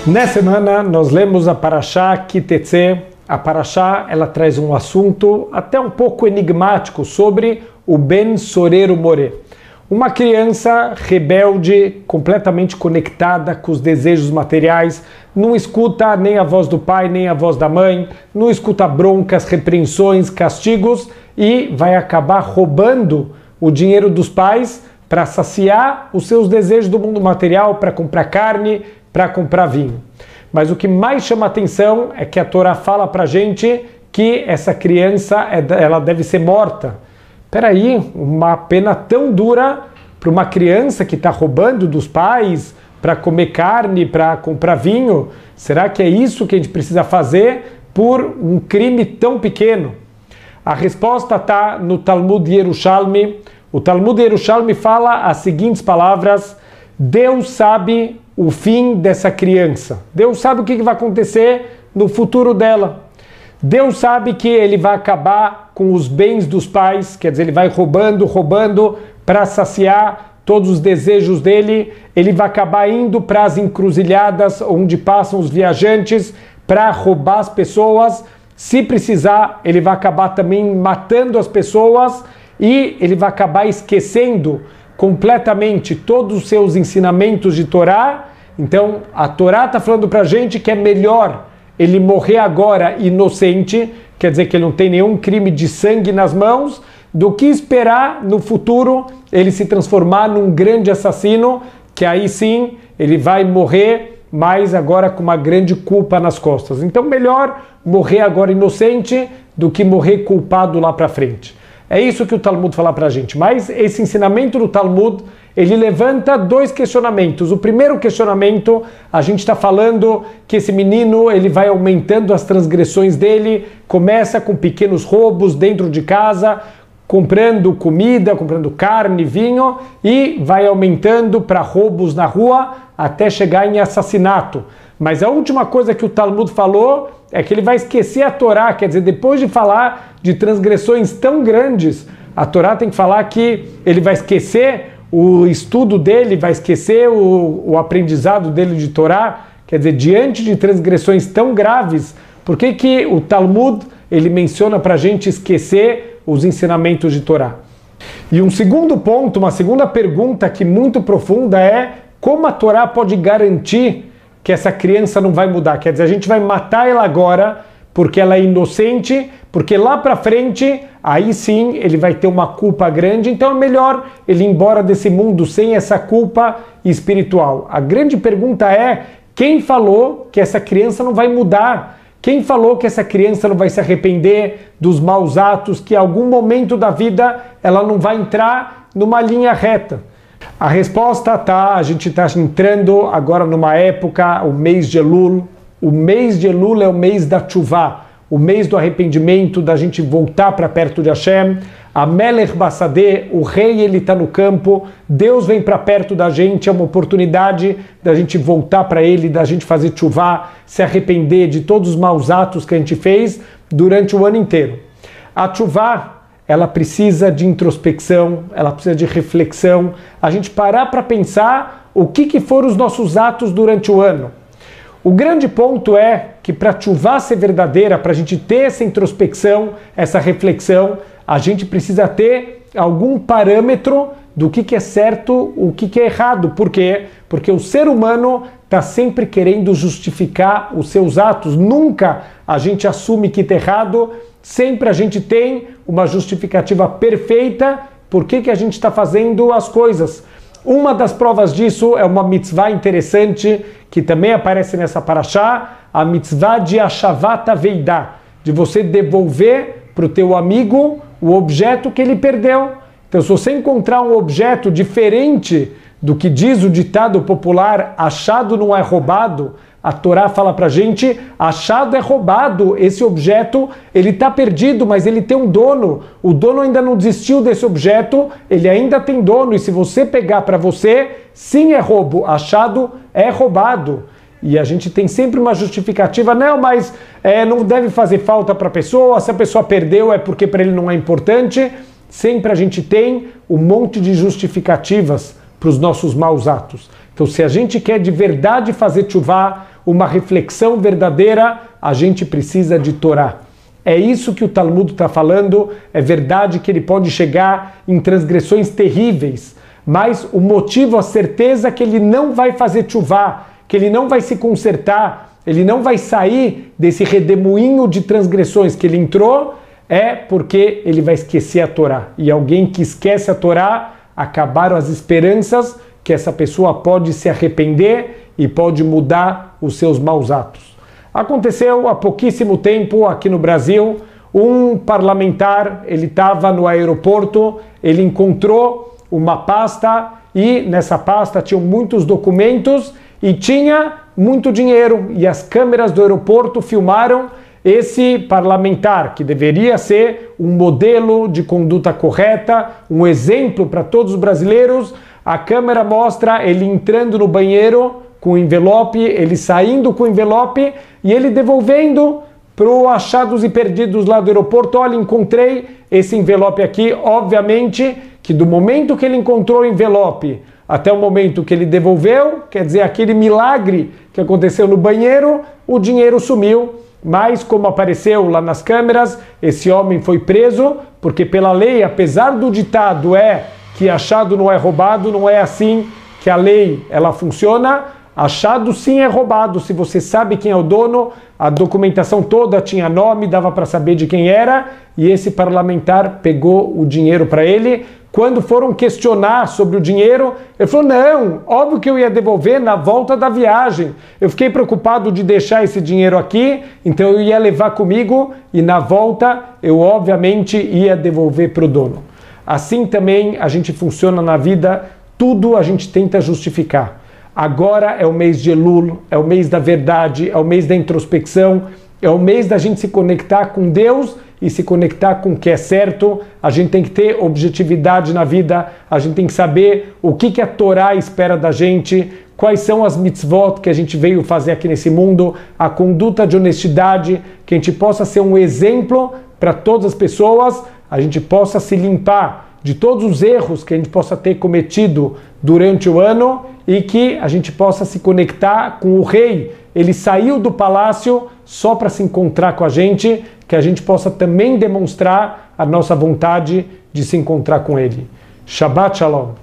Nessa semana nós lemos a Parashá Ki Tetzé. A Parashá ela traz um assunto até um pouco enigmático sobre o Ben Sorer Umoreh. Uma criança rebelde, completamente conectada com os desejos materiais, não escuta nem a voz do pai, nem a voz da mãe, não escuta broncas, repreensões, castigos e vai acabar roubando o dinheiro dos pais para saciar os seus desejos do mundo material, para comprar carne, para comprar vinho. Mas o que mais chama atenção é que a Torá fala para a gente que essa criança ela deve ser morta. Peraí, uma pena tão dura para uma criança que está roubando dos pais para comer carne, para comprar vinho? Será que é isso que a gente precisa fazer por um crime tão pequeno? A resposta está no Talmud Yerushalmi. O Talmud Yerushalmi fala as seguintes palavras: Deus sabe o fim dessa criança. Deus sabe o que vai acontecer no futuro dela. Deus sabe que ele vai acabar com os bens dos pais, quer dizer, ele vai roubando para saciar todos os desejos dele. Ele vai acabar indo para as encruzilhadas onde passam os viajantes para roubar as pessoas. Se precisar, ele vai acabar também matando as pessoas e ele vai acabar esquecendo completamente todos os seus ensinamentos de Torá. Então a Torá está falando para a gente que é melhor ele morrer agora inocente, quer dizer que ele não tem nenhum crime de sangue nas mãos, do que esperar no futuro ele se transformar num grande assassino, que aí sim ele vai morrer, mas agora com uma grande culpa nas costas. Então melhor morrer agora inocente do que morrer culpado lá para frente. É isso que o Talmud fala para a gente. Mas esse ensinamento do Talmud, ele levanta dois questionamentos. O primeiro questionamento, a gente está falando que esse menino ele vai aumentando as transgressões dele, começa com pequenos roubos dentro de casa, comprando comida, comprando carne, vinho, e vai aumentando para roubos na rua até chegar em assassinato. Mas a última coisa que o Talmud falou é que ele vai esquecer a Torá, quer dizer, depois de falar de transgressões tão grandes, a Torá tem que falar que ele vai esquecer o estudo dele, vai esquecer o aprendizado dele de Torá. Quer dizer, diante de transgressões tão graves, por que o Talmud ele menciona para a gente esquecer os ensinamentos de Torá? E um segundo ponto, uma segunda pergunta que muito profunda é como a Torá pode garantir que essa criança não vai mudar. Quer dizer, a gente vai matar ela agora porque ela é inocente, porque lá para frente, aí sim, ele vai ter uma culpa grande, então é melhor ele ir embora desse mundo sem essa culpa espiritual. A grande pergunta é, quem falou que essa criança não vai mudar? Quem falou que essa criança não vai se arrepender dos maus atos, que em algum momento da vida ela não vai entrar numa linha reta? A resposta tá, a gente está entrando agora numa época, o mês de Elul. O mês de Elul é o mês da Tshuvá, o mês do arrependimento, da gente voltar para perto de Hashem. A Melech Bassadeh, o rei, ele está no campo, Deus vem para perto da gente, é uma oportunidade da gente voltar para ele, da gente fazer Tshuvá, se arrepender de todos os maus atos que a gente fez durante o ano inteiro. A Tshuvá, ela precisa de introspecção, ela precisa de reflexão, a gente parar para pensar o que foram os nossos atos durante o ano. O grande ponto é que para a Tshuvá ser verdadeira, para a gente ter essa introspecção, essa reflexão, a gente precisa ter algum parâmetro do que é certo, o que é errado. Por quê? Porque o ser humano está sempre querendo justificar os seus atos. Nunca a gente assume que está errado, sempre a gente tem uma justificativa perfeita por que a gente está fazendo as coisas. Uma das provas disso é uma mitzvah interessante que também aparece nessa parashá, a mitzvah de Hashavat Aveidá, de você devolver para o teu amigo o objeto que ele perdeu. Então, se você encontrar um objeto diferente do que diz o ditado popular, achado não é roubado, a Torá fala pra gente, achado é roubado, esse objeto, ele está perdido, mas ele tem um dono, o dono ainda não desistiu desse objeto, ele ainda tem dono, e se você pegar para você, sim é roubo, achado é roubado. E a gente tem sempre uma justificativa, não, mas não deve fazer falta para a pessoa, se a pessoa perdeu é porque para ele não é importante. Sempre a gente tem um monte de justificativas para os nossos maus atos. Então, se a gente quer de verdade fazer tchuvá, uma reflexão verdadeira, a gente precisa de Torá. É isso que o Talmud está falando. É verdade que ele pode chegar em transgressões terríveis, mas o motivo, a certeza que ele não vai fazer tchuvá, que ele não vai se consertar, ele não vai sair desse redemoinho de transgressões que ele entrou, é porque ele vai esquecer a Torá. E alguém que esquece a Torá, acabaram as esperanças que essa pessoa pode se arrepender e pode mudar os seus maus atos. Aconteceu há pouquíssimo tempo aqui no Brasil, um parlamentar, ele estava no aeroporto, ele encontrou uma pasta e nessa pasta tinham muitos documentos e tinha muito dinheiro. E as câmeras do aeroporto filmaram esse parlamentar, que deveria ser um modelo de conduta correta, um exemplo para todos os brasileiros. A câmera mostra ele entrando no banheiro com o envelope, ele saindo com o envelope e ele devolvendo para o achados e perdidos lá do aeroporto. Olha, encontrei esse envelope aqui. Obviamente que do momento que ele encontrou o envelope até o momento que ele devolveu, quer dizer, aquele milagre que aconteceu no banheiro, o dinheiro sumiu. Mas, como apareceu lá nas câmeras, esse homem foi preso, porque pela lei, apesar do ditado é que achado não é roubado, não é assim que a lei ela funciona. Achado sim é roubado. Se você sabe quem é o dono, a documentação toda tinha nome, dava para saber de quem era, e esse parlamentar pegou o dinheiro para ele. Quando foram questionar sobre o dinheiro, ele falou, não, óbvio que eu ia devolver na volta da viagem. Eu fiquei preocupado de deixar esse dinheiro aqui, então eu ia levar comigo e na volta eu obviamente ia devolver para o dono. Assim também a gente funciona na vida, tudo a gente tenta justificar. Agora é o mês de Elul, é o mês da verdade, é o mês da introspecção, é o mês da gente se conectar com Deus e se conectar com o que é certo. A gente tem que ter objetividade na vida, a gente tem que saber o que a Torá espera da gente, quais são as mitzvot que a gente veio fazer aqui nesse mundo, a conduta de honestidade, que a gente possa ser um exemplo para todas as pessoas, a gente possa se limpar de todos os erros que a gente possa ter cometido durante o ano e que a gente possa se conectar com o rei. Ele saiu do palácio só para se encontrar com a gente, que a gente possa também demonstrar a nossa vontade de se encontrar com ele. Shabbat Shalom.